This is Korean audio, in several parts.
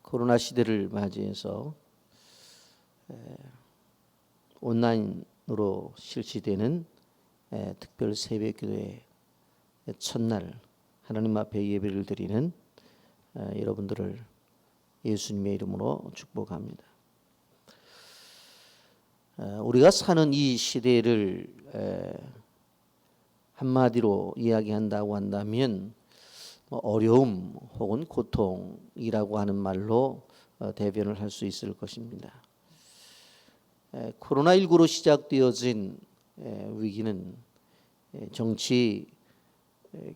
코로나 시대를 맞이해서 온라인으로 실시되는 특별 새벽기도의 첫날 하나님 앞에 예배를 드리는 여러분들을 예수님의 이름으로 축복합니다. 우리가 사는 이 시대를 한마디로 이야기한다고 한다면 어려움 혹은 고통이라고 하는 말로 대변을 할 수 있을 것입니다. 코로나19로 시작되어진 위기는 정치,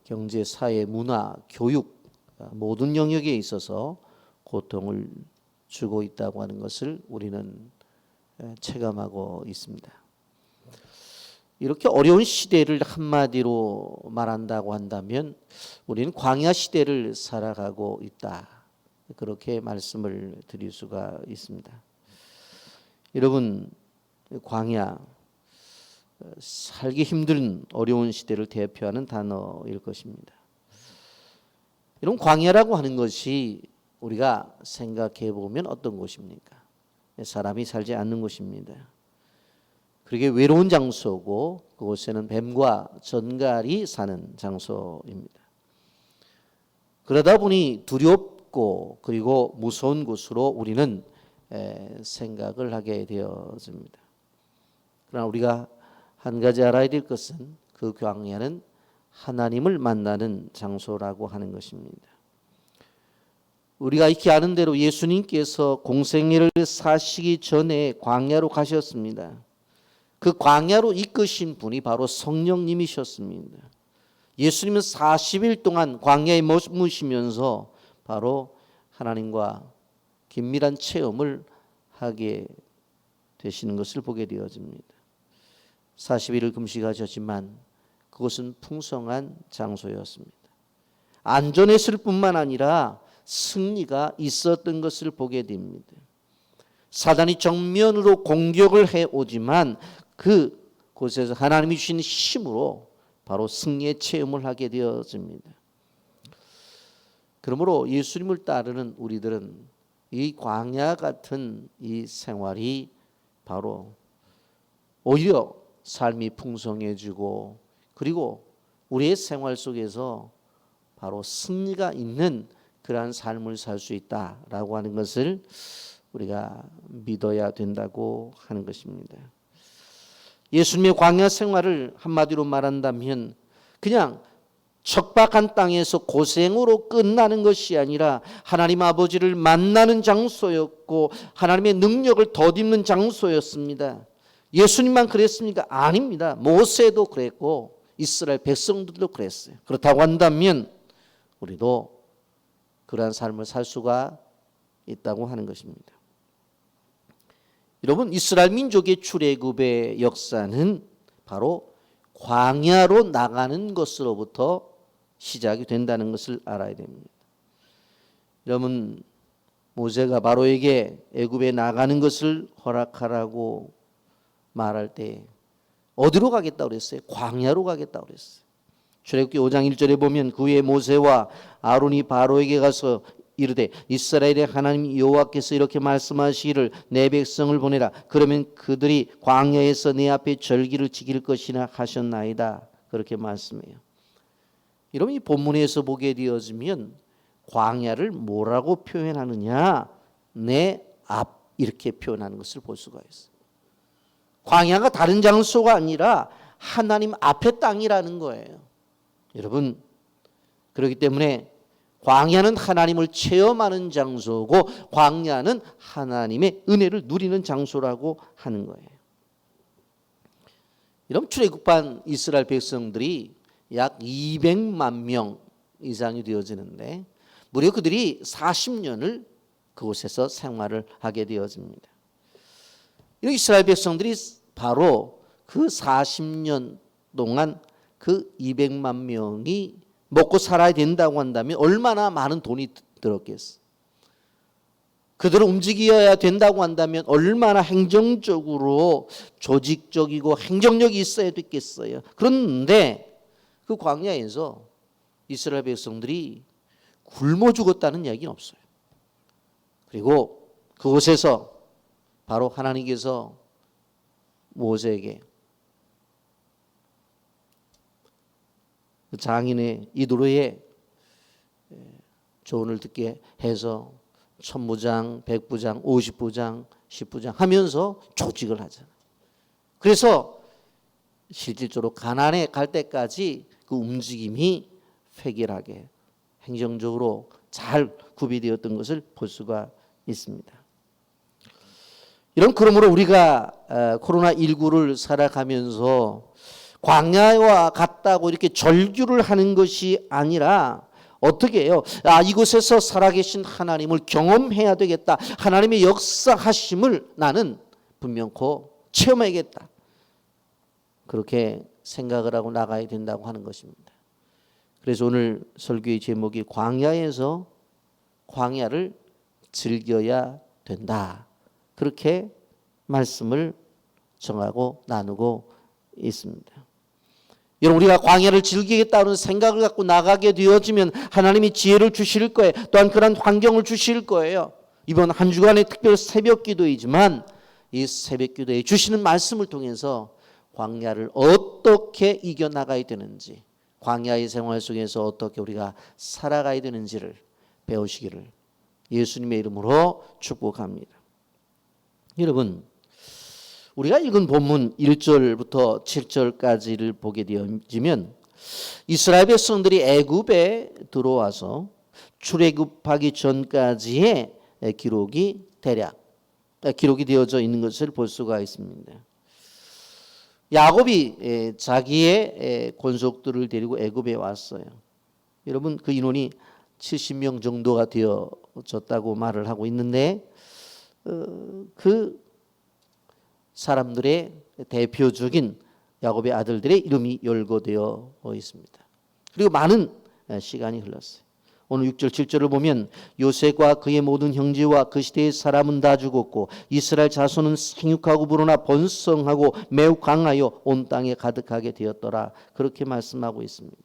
경제, 사회, 문화, 교육 모든 영역에 있어서 고통을 주고 있다고 하는 것을 우리는 체감하고 있습니다. 이렇게 어려운 시대를 한마디로 말한다고 한다면 우리는 광야 시대를 살아가고 있다. 그렇게 말씀을 드릴 수가 있습니다. 여러분, 광야, 살기 힘든 어려운 시대를 대표하는 단어일 것입니다. 이런 광야라고 하는 것이 우리가 생각해 보면 어떤 곳입니까? 사람이 살지 않는 곳입니다. 그러게 외로운 장소고 그곳에는 뱀과 전갈이 사는 장소입니다. 그러다 보니 두렵고 그리고 무서운 곳으로 우리는 생각을 하게 되어집니다. 그러나 우리가 한 가지 알아야 될 것은 그 광야는 하나님을 만나는 장소라고 하는 것입니다. 우리가 익히 아는 대로 예수님께서 공생애를 사시기 전에 광야로 가셨습니다. 그 광야로 이끄신 분이 바로 성령님이셨습니다. 예수님은 40일 동안 광야에 머무시면서 바로 하나님과 긴밀한 체험을 하게 되시는 것을 보게 되어집니다. 40일을 금식하셨지만 그것은 풍성한 장소였습니다. 안전했을 뿐만 아니라 승리가 있었던 것을 보게 됩니다. 사단이 정면으로 공격을 해오지만 그곳에서 하나님이 주신 힘으로 바로 승리의 체험을 하게 되어집니다. 그러므로 예수님을 따르는 우리들은 이 광야 같은 이 생활이 바로 오히려 삶이 풍성해지고 그리고 우리의 생활 속에서 바로 승리가 있는 그러한 삶을 살 수 있다라고 하는 것을 우리가 믿어야 된다고 하는 것입니다. 예수님의 광야 생활을 한마디로 말한다면 그냥 척박한 땅에서 고생으로 끝나는 것이 아니라 하나님 아버지를 만나는 장소였고 하나님의 능력을 덧입는 장소였습니다. 예수님만 그랬습니까? 아닙니다. 모세도 그랬고 이스라엘 백성들도 그랬어요. 그렇다고 한다면 우리도 그러한 삶을 살 수가 있다고 하는 것입니다. 여러분, 이스라엘 민족의 출애굽의 역사는 바로 광야로 나가는 것으로부터 시작이 된다는 것을 알아야 됩니다. 여러분, 모세가 바로에게 애굽에 나가는 것을 허락하라고 말할 때 어디로 가겠다고 그랬어요? 광야로 가겠다고 그랬어요. 출애굽기 5장 1절에 보면 그 후에 모세와 아론이 바로에게 가서 이르되 이스라엘의 하나님 여호와께서 이렇게 말씀하시기를 내 백성을 보내라. 그러면 그들이 광야에서 내 앞에 절기를 지킬 것이나 하셨나이다. 그렇게 말씀해요. 여러분, 이 본문에서 보게 되어지면 광야를 뭐라고 표현하느냐? 내 앞 이렇게 표현하는 것을 볼 수가 있어요. 광야가 다른 장소가 아니라 하나님 앞의 땅이라는 거예요. 여러분, 그렇기 때문에 광야는 하나님을 체험하는 장소고 광야는 하나님의 은혜를 누리는 장소라고 하는 거예요. 이런 출애굽한 이스라엘 백성들이 약 200만 명 이상이 되어지는데 무려 그들이 40년을 그곳에서 생활을 하게 되어집니다. 이 이스라엘 백성들이 바로 그 40년 동안 그 200만 명이 먹고 살아야 된다고 한다면 얼마나 많은 돈이 들었겠어. 그들을 움직여야 된다고 한다면 얼마나 행정적으로 조직적이고 행정력이 있어야 됐겠어요. 그런데 그 광야에서 이스라엘 백성들이 굶어 죽었다는 이야기는 없어요. 그리고 그곳에서 바로 하나님께서 모세에게 장인의 이도로의 조언을 듣게 해서 천부장, 백부장, 50부장, 10부장 하면서 조직을 하잖아요. 그래서 실질적으로 가나안에 갈 때까지 그 움직임이 획일하게 행정적으로 잘 구비되었던 것을 볼 수가 있습니다. 그러므로 우리가 코로나19를 살아가면서 광야와 같다고 이렇게 절규를 하는 것이 아니라 어떻게 해요? 이곳에서 살아계신 하나님을 경험해야 되겠다. 하나님의 역사하심을 나는 분명코 체험해야겠다. 그렇게 생각을 하고 나가야 된다고 하는 것입니다. 그래서 오늘 설교의 제목이 광야에서 광야를 즐겨야 된다. 그렇게 말씀을 정하고 나누고 있습니다. 여러분, 우리가 광야를 즐기겠다는 생각을 갖고 나가게 되어지면 하나님이 지혜를 주실 거예요. 또한 그런 환경을 주실 거예요. 이번 한 주간의 특별 새벽 기도이지만 이 새벽 기도에 주시는 말씀을 통해서 광야를 어떻게 이겨나가야 되는지, 광야의 생활 속에서 어떻게 우리가 살아가야 되는지를 배우시기를 예수님의 이름으로 축복합니다. 여러분, 우리가 읽은 본문 1절부터 7절까지를 보게 되어지면 이스라엘 백성들이 애굽에 들어와서 출애굽하기 전까지의 기록이 대략 기록이 되어져 있는 것을 볼 수가 있습니다. 야곱이 자기의 권속들을 데리고 애굽에 왔어요. 여러분, 그 인원이 70명 정도가 되어졌다고 말을 하고 있는데 그 사람들의 대표적인 야곱의 아들들의 이름이 열거되어 있습니다. 그리고 많은 시간이 흘렀어요. 오늘 6절 7절을 보면 요셉과 그의 모든 형제와 그 시대의 사람은 다 죽었고 이스라엘 자손은 생육하고 불어나 번성하고 매우 강하여 온 땅에 가득하게 되었더라. 그렇게 말씀하고 있습니다.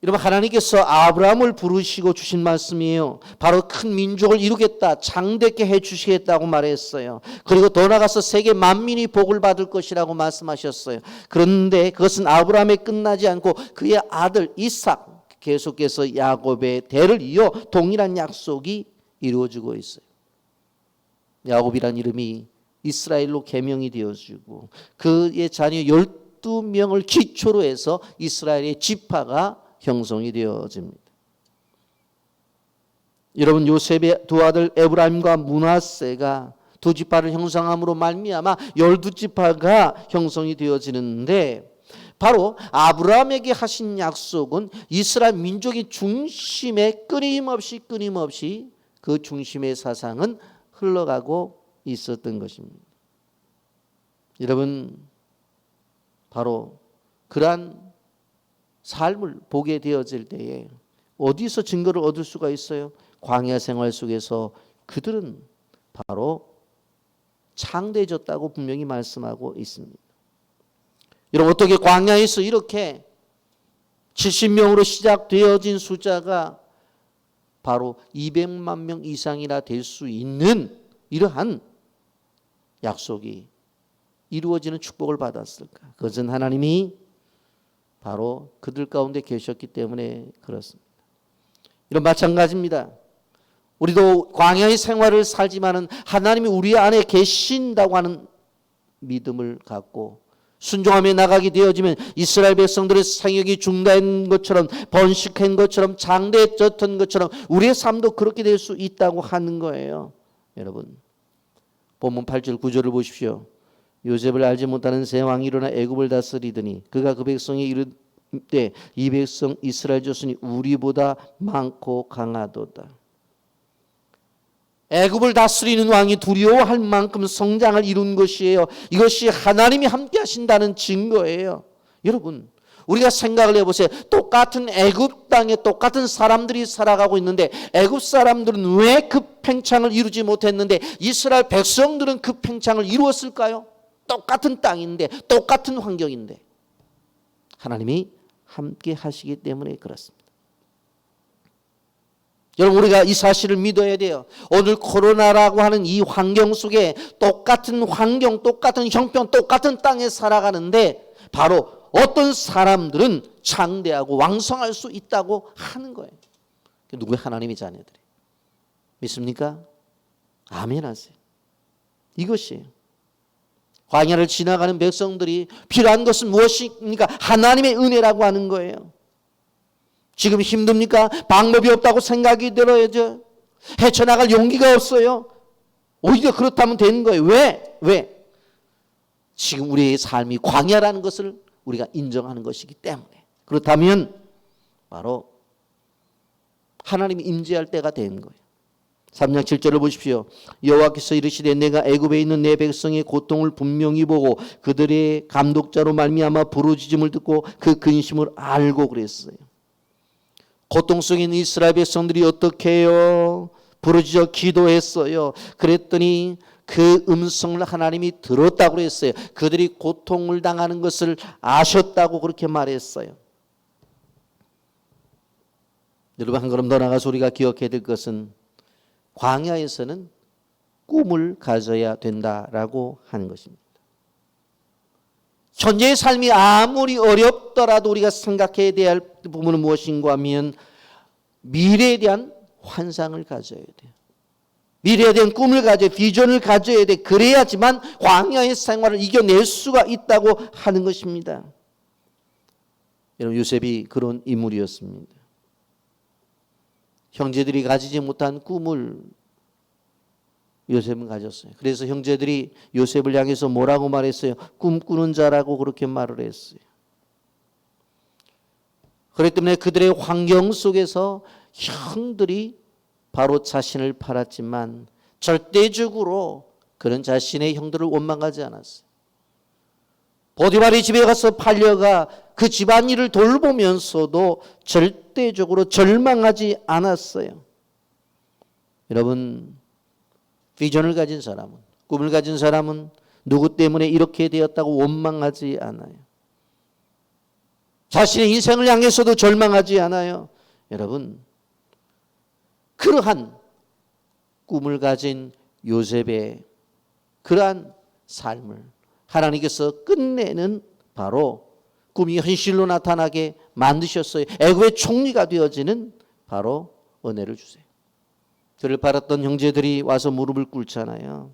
여러분, 하나님께서 아브라함을 부르시고 주신 말씀이에요. 바로 큰 민족을 이루겠다, 장대케 해주시겠다고 말했어요. 그리고 더 나아가서 세계 만민이 복을 받을 것이라고 말씀하셨어요. 그런데 그것은 아브라함에 끝나지 않고 그의 아들 이삭, 계속해서 야곱의 대를 이어 동일한 약속이 이루어지고 있어요. 야곱이란 이름이 이스라엘로 개명이 되어지고 그의 자녀 12명을 기초로 해서 이스라엘의 지파가 형성이 되어집니다. 여러분, 요셉의 두 아들 에브라임과 므낫세가 두 지파를 형성함으로 말미암아 12지파가 형성이 되어지는데 바로 아브라함에게 하신 약속은 이스라엘 민족의 중심에 끊임없이 그 중심의 사상은 흘러가고 있었던 것입니다. 여러분, 바로 그러한 삶을 보게 되어질 때에 어디서 증거를 얻을 수가 있어요? 광야 생활 속에서 그들은 바로 창대해졌다고 분명히 말씀하고 있습니다. 여러분, 어떻게 광야에서 이렇게 70명으로 시작되어진 숫자가 바로 200만 명 이상이나 될 수 있는 이러한 약속이 이루어지는 축복을 받았을까? 그것은 하나님이 바로 그들 가운데 계셨기 때문에 그렇습니다. 이런 마찬가지입니다. 우리도 광야의 생활을 살지만은 하나님이 우리 안에 계신다고 하는 믿음을 갖고 순종하며 나가게 되어지면 이스라엘 백성들의 생육이 중단한 것처럼 번식한 것처럼 장대해졌던 것처럼 우리의 삶도 그렇게 될 수 있다고 하는 거예요. 여러분, 본문 8절 9절을 보십시오. 요셉을 알지 못하는 새 왕이 일어나 애굽을 다스리더니 그가 그 백성에 이르되 이 백성 이스라엘 자손이 우리보다 많고 강하도다. 애굽을 다스리는 왕이 두려워할 만큼 성장을 이룬 것이에요. 이것이 하나님이 함께 하신다는 증거예요. 여러분, 우리가 생각을 해보세요. 똑같은 애굽 땅에 똑같은 사람들이 살아가고 있는데 애굽 사람들은 왜 그 팽창을 이루지 못했는데 이스라엘 백성들은 그 팽창을 이루었을까요? 똑같은 땅인데 똑같은 환경인데 하나님이 함께 하시기 때문에 그렇습니다. 여러분, 우리가 이 사실을 믿어야 돼요. 오늘 코로나라고 하는 이 환경 속에 똑같은 환경, 똑같은 형편, 똑같은 땅에 살아가는데 바로 어떤 사람들은 장대하고 왕성할 수 있다고 하는 거예요. 누구의? 하나님의 자녀들이. 믿습니까? 아멘 하세요. 이것이에요. 광야를 지나가는 백성들이 필요한 것은 무엇입니까? 하나님의 은혜라고 하는 거예요. 지금 힘듭니까? 방법이 없다고 생각이 들어야죠. 헤쳐나갈 용기가 없어요. 오히려 그렇다면 되는 거예요. 왜? 지금 우리의 삶이 광야라는 것을 우리가 인정하는 것이기 때문에. 그렇다면 바로 하나님이 임재할 때가 된 거예요. 3장 7절을 보십시오. 여호와께서 이르시되 내가 애굽에 있는 내 백성의 고통을 분명히 보고 그들의 감독자로 말미암아 부르짖음을 듣고 그 근심을 알고 그랬어요. 고통 속에 있는 이스라엘 백성들이 어떻게 해요? 부르짖어 기도했어요. 그랬더니 그 음성을 하나님이 들었다고 그랬어요. 그들이 고통을 당하는 것을 아셨다고 그렇게 말했어요. 여러분, 한 걸음 더 나가서 우리가 기억해야 될 것은 광야에서는 꿈을 가져야 된다라고 하는 것입니다. 현재의 삶이 아무리 어렵더라도 우리가 생각해야 될 부분은 무엇인가 하면 미래에 대한 환상을 가져야 돼요. 미래에 대한 꿈을 가져야, 비전을 가져야 돼. 그래야지만 광야의 생활을 이겨낼 수가 있다고 하는 것입니다. 여러분, 요셉이 그런 인물이었습니다. 형제들이 가지지 못한 꿈을 요셉은 가졌어요. 그래서 형제들이 요셉을 향해서 뭐라고 말했어요? 꿈꾸는 자라고 그렇게 말을 했어요. 그렇기 때문에 그들의 환경 속에서 형들이 바로 자신을 팔았지만 절대적으로 그런 자신의 형들을 원망하지 않았어요. 보디발의 집에 가서 팔려가 그 집안일을 돌보면서도 절대적으로 절망하지 않았어요. 여러분, 비전을 가진 사람은, 꿈을 가진 사람은 누구 때문에 이렇게 되었다고 원망하지 않아요. 자신의 인생을 향해서도 절망하지 않아요. 여러분, 그러한 꿈을 가진 요셉의 그러한 삶을 하나님께서 끝내는 바로 꿈이 현실로 나타나게 만드셨어요. 애굽의 총리가 되어지는 바로 은혜를 주세요. 그를 팔았던 형제들이 와서 무릎을 꿇잖아요.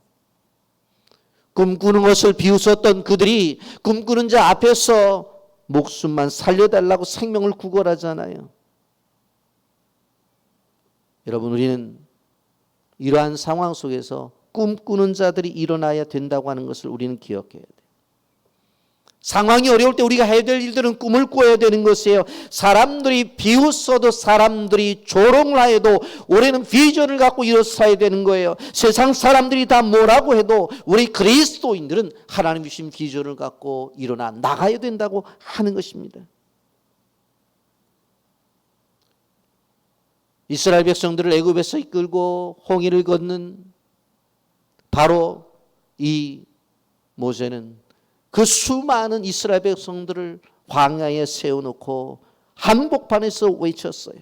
꿈꾸는 것을 비웃었던 그들이 꿈꾸는 자 앞에서 목숨만 살려달라고 생명을 구걸하잖아요. 여러분, 우리는 이러한 상황 속에서 꿈꾸는 자들이 일어나야 된다고 하는 것을 우리는 기억해야 돼요. 상황이 어려울 때 우리가 해야 될 일들은 꿈을 꿔야 되는 것이에요. 사람들이 비웃어도 사람들이 조롱을 해도 우리는 비전을 갖고 일어서야 되는 거예요. 세상 사람들이 다 뭐라고 해도 우리 그리스도인들은 하나님 주신 비전을 갖고 일어나 나가야 된다고 하는 것입니다. 이스라엘 백성들을 애굽에서 이끌고 홍해를 걷는 바로 이 모세는 그 수많은 이스라엘 백성들을 광야에 세워놓고 한복판에서 외쳤어요.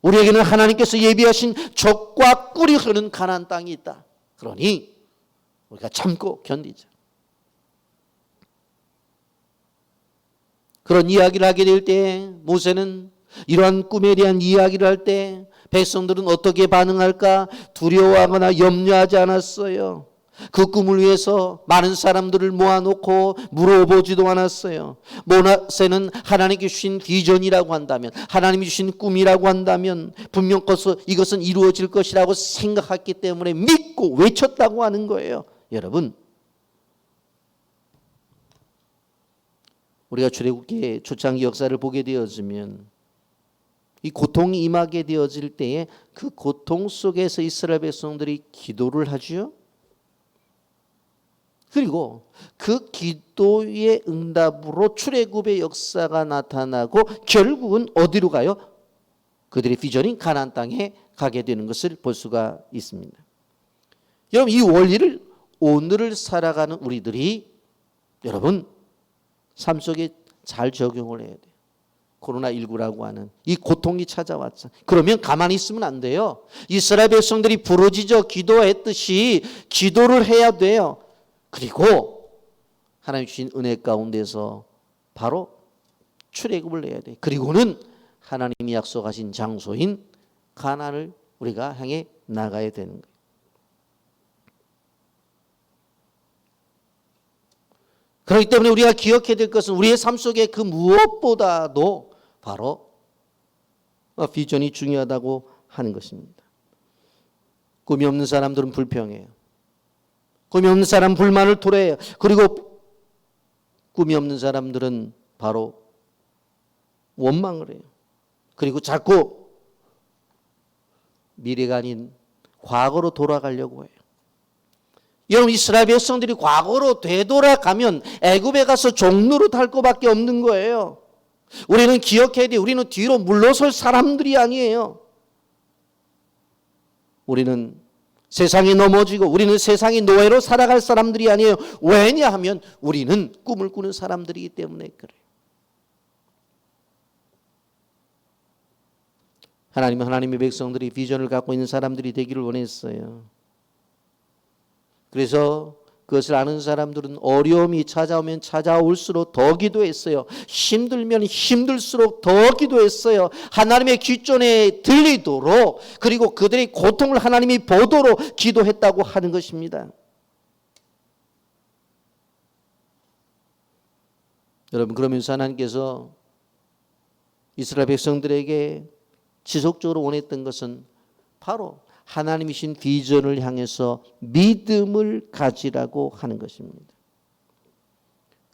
우리에게는 하나님께서 예비하신 젖과 꿀이 흐르는 가나안 땅이 있다. 그러니 우리가 참고 견디자. 그런 이야기를 하게 될 때 모세는 이러한 꿈에 대한 이야기를 할 때 백성들은 어떻게 반응할까 두려워하거나 염려하지 않았어요. 그 꿈을 위해서 많은 사람들을 모아놓고 물어보지도 않았어요. 모세는 하나님께 주신 비전이라고 한다면, 하나님이 주신 꿈이라고 한다면 분명 이것은 이루어질 것이라고 생각했기 때문에 믿고 외쳤다고 하는 거예요. 여러분, 우리가 출애굽기의 초창기 역사를 보게 되어지면 이 고통이 임하게 되어질 때에 그 고통 속에서 이스라엘 백성들이 기도를 하죠. 그리고 그 기도의 응답으로 출애굽의 역사가 나타나고 결국은 어디로 가요? 그들의 비전인 가나안 땅에 가게 되는 것을 볼 수가 있습니다. 여러분, 이 원리를 오늘을 살아가는 우리들이 여러분 삶 속에 잘 적용을 해야 돼요. 코로나19라고 하는 이 고통이 찾아왔죠. 그러면 가만히 있으면 안 돼요. 이스라엘 백성들이 부르짖어 기도했듯이 기도를 해야 돼요. 그리고 하나님 주신 은혜 가운데서 바로 출애굽을 내야 돼. 그리고는 하나님이 약속하신 장소인 가나안을 우리가 향해 나가야 되는 거예요. 그렇기 때문에 우리가 기억해야 될 것은 우리의 삶 속에 그 무엇보다도 바로 비전이 중요하다고 하는 것입니다. 꿈이 없는 사람들은 불평해요. 꿈이 없는 사람은 불만을 토로해요. 그리고 꿈이 없는 사람들은 바로 원망을 해요. 그리고 자꾸 미래가 아닌 과거로 돌아가려고 해요. 여러분, 이스라엘 백성들이 과거로 되돌아가면 애굽에 가서 종로로 탈 것밖에 없는 거예요. 우리는 기억해야 돼. 우리는 뒤로 물러설 사람들이 아니에요. 우리는 세상에 넘어지고 우리는 세상의 노예로 살아갈 사람들이 아니에요. 왜냐하면 우리는 꿈을 꾸는 사람들이기 때문에 그래요. 하나님은 하나님의 백성들이 비전을 갖고 있는 사람들이 되기를 원했어요. 그래서 그것을 아는 사람들은 어려움이 찾아오면 찾아올수록 더 기도했어요. 힘들면 힘들수록 더 기도했어요. 하나님의 귀전에 들리도록, 그리고 그들의 고통을 하나님이 보도록 기도했다고 하는 것입니다. 여러분, 그러면서 하나님께서 이스라엘 백성들에게 지속적으로 원했던 것은 바로 하나님이신 비전을 향해서 믿음을 가지라고 하는 것입니다.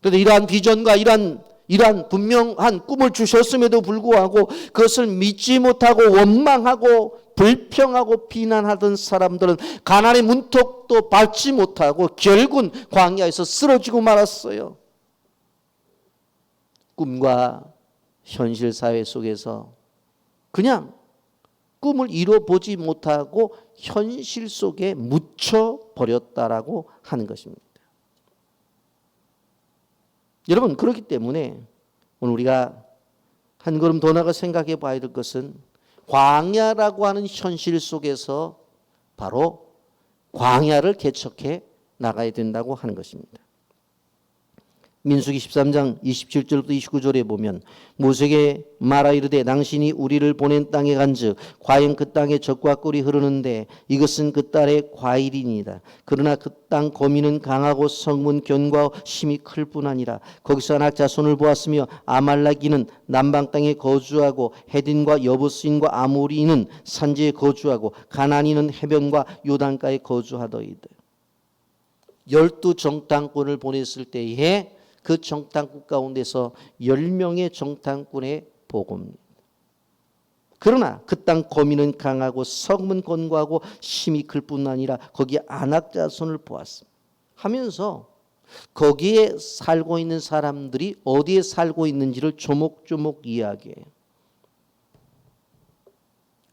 그런데 이러한 비전과 이러한 분명한 꿈을 주셨음에도 불구하고 그것을 믿지 못하고 원망하고 불평하고 비난하던 사람들은 가나안의 문턱도 밟지 못하고 결국은 광야에서 쓰러지고 말았어요. 꿈과 현실 사회 속에서 그냥 꿈을 이뤄보지 못하고 현실 속에 묻혀버렸다라고 하는 것입니다. 여러분, 그렇기 때문에 오늘 우리가 한 걸음 더 나가 생각해 봐야 될 것은 광야라고 하는 현실 속에서 바로 광야를 개척해 나가야 된다고 하는 것입니다. 민수기 13장 27절부터 29절에 보면 모세에게 말하 이르되 당신이 우리를 보낸 땅에 간즉 과연 그 땅에 젖과 꿀이 흐르는데 이것은 그 딸의 과일이니이다. 그러나 그 땅 거민은 강하고 성문 견고하고 힘이 클 뿐 아니라 거기서 아낙 자손을 보았으며 아말렉인은 남방 땅에 거주하고 헤딘과 여부스인과 아모리인은 산지에 거주하고 가나안인은 해변과 요단가에 거주하더이다. 12정탐꾼을 보냈을 때에 그 정탐꾼 가운데서 10명의 정탐꾼의 보고입니다. 그러나 그 땅 거민은 강하고 성문 견고하고 힘이 클 뿐 아니라 거기에 아낙 자손을 보았습니다. 하면서 거기에 살고 있는 사람들이 어디에 살고 있는지를 조목조목 이야기해요.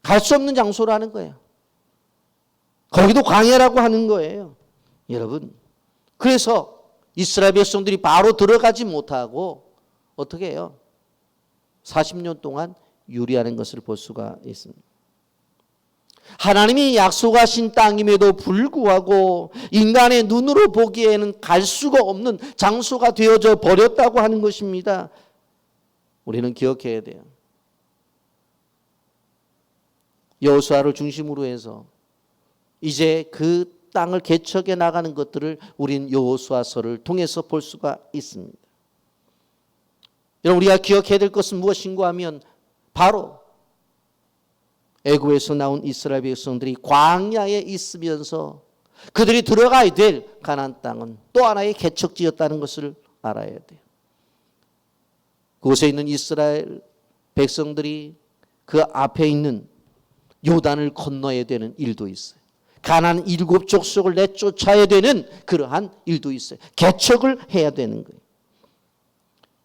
갈 수 없는 장소라는 거예요. 거기도 광야라고 하는 거예요. 여러분, 그래서 이스라엘 백성들이 바로 들어가지 못하고 어떻게 해요? 40년 동안 유리하는 것을 볼 수가 있습니다. 하나님이 약속하신 땅임에도 불구하고 인간의 눈으로 보기에는 갈 수가 없는 장소가 되어져 버렸다고 하는 것입니다. 우리는 기억해야 돼요. 여호수아를 중심으로 해서 이제 그 땅을 개척해 나가는 것들을 우린 여호수아서를 통해서 볼 수가 있습니다. 여러분, 우리가 기억해야 될 것은 무엇인가 하면 바로 애굽에서 나온 이스라엘 백성들이 광야에 있으면서 그들이 들어가야 될 가나안 땅은 또 하나의 개척지였다는 것을 알아야 돼요. 그곳에 있는 이스라엘 백성들이 그 앞에 있는 요단을 건너야 되는 일도 있어요. 가나안 7족속을 내쫓아야 되는 그러한 일도 있어요. 개척을 해야 되는 거예요.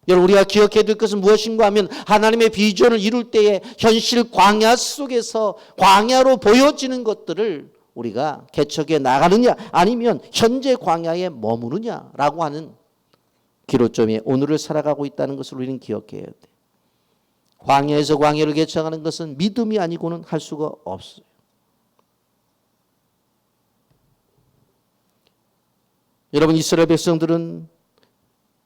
여러분, 우리가 기억해야 될 것은 무엇인가 하면 하나님의 비전을 이룰 때에 현실 광야 속에서 광야로 보여지는 것들을 우리가 개척해 나가느냐 아니면 현재 광야에 머무르냐라고 하는 기로점에 오늘을 살아가고 있다는 것을 우리는 기억해야 돼요. 광야에서 광야를 개척하는 것은 믿음이 아니고는 할 수가 없어요. 여러분, 이스라엘 백성들은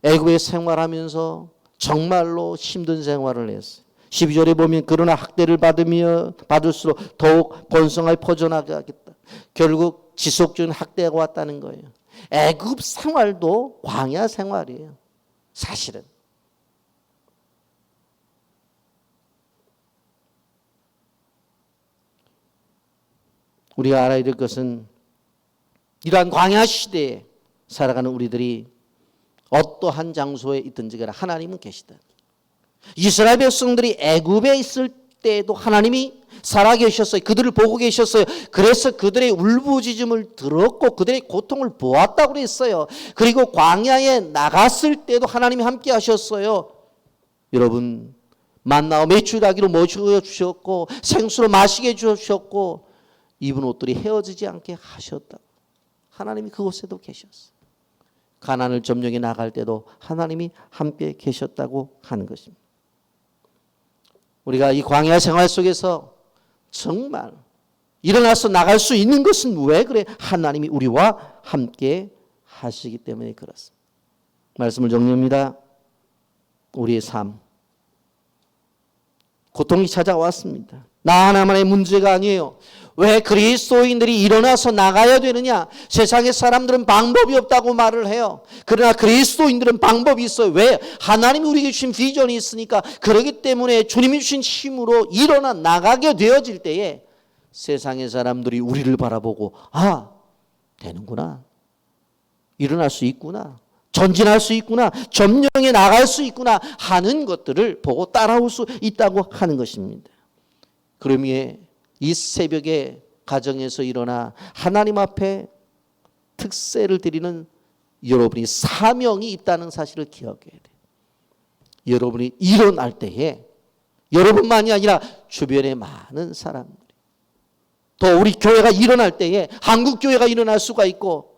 애굽에 생활하면서 정말로 힘든 생활을 했어요. 12절에 보면 그러나 학대를 받을수록 더욱 번성하여 퍼져나가겠다. 결국 지속적인 학대가 왔다는 거예요. 애굽 생활도 광야 생활이에요. 사실은. 우리가 알아야 될 것은 이러한 광야 시대에 살아가는 우리들이 어떠한 장소에 있든지 간에 하나님은 계시다. 이스라엘 백성들이 애굽에 있을 때에도 하나님이 살아계셨어요. 그들을 보고 계셨어요. 그래서 그들의 울부짖음을 들었고 그들의 고통을 보았다고 그랬어요. 그리고 광야에 나갔을 때도 하나님이 함께 하셨어요. 여러분, 만나와 메추라기로 모셔 주셨고 생수로 마시게 주셨고 입은 옷들이 헤어지지 않게 하셨다. 하나님이 그곳에도 계셨어요. 가나안을 점령해 나갈 때도 하나님이 함께 계셨다고 하는 것입니다. 우리가 이 광야 생활 속에서 정말 일어나서 나갈 수 있는 것은 왜 그래? 하나님이 우리와 함께 하시기 때문에 그렇습니다. 말씀을 정리합니다. 우리의 삶, 고통이 찾아왔습니다. 나 하나만의 문제가 아니에요. 왜 그리스도인들이 일어나서 나가야 되느냐? 세상의 사람들은 방법이 없다고 말을 해요. 그러나 그리스도인들은 방법이 있어요. 왜? 하나님이 우리에게 주신 비전이 있으니까. 그렇기 때문에 주님이 주신 힘으로 일어나 나가게 되어질 때에 세상의 사람들이 우리를 바라보고 아, 되는구나. 일어날 수 있구나. 전진할 수 있구나. 점령해 나갈 수 있구나 하는 것들을 보고 따라올 수 있다고 하는 것입니다. 그러기에 이 새벽에 가정에서 일어나 하나님 앞에 특세를 드리는 여러분이 사명이 있다는 사실을 기억해야 돼요. 여러분이 일어날 때에 여러분만이 아니라 주변의 많은 사람들이 또 우리 교회가 일어날 때에 한국 교회가 일어날 수가 있고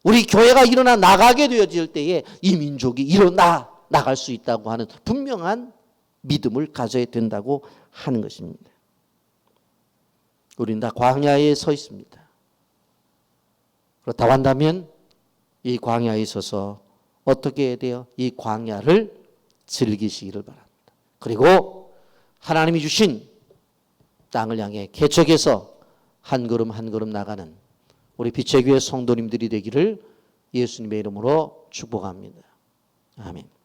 우리 교회가 일어나 나가게 되어질 때에 이 민족이 일어나 나갈 수 있다고 하는 분명한 믿음을 가져야 된다고 하는 것입니다. 우리는 다 광야에 서 있습니다. 그렇다고 한다면 이 광야에 있어서 어떻게 해야 돼요? 이 광야를 즐기시기를 바랍니다. 그리고 하나님이 주신 땅을 향해 개척해서 한 걸음 한 걸음 나가는 우리 빛의 교회 성도님들이 되기를 예수님의 이름으로 축복합니다. 아멘.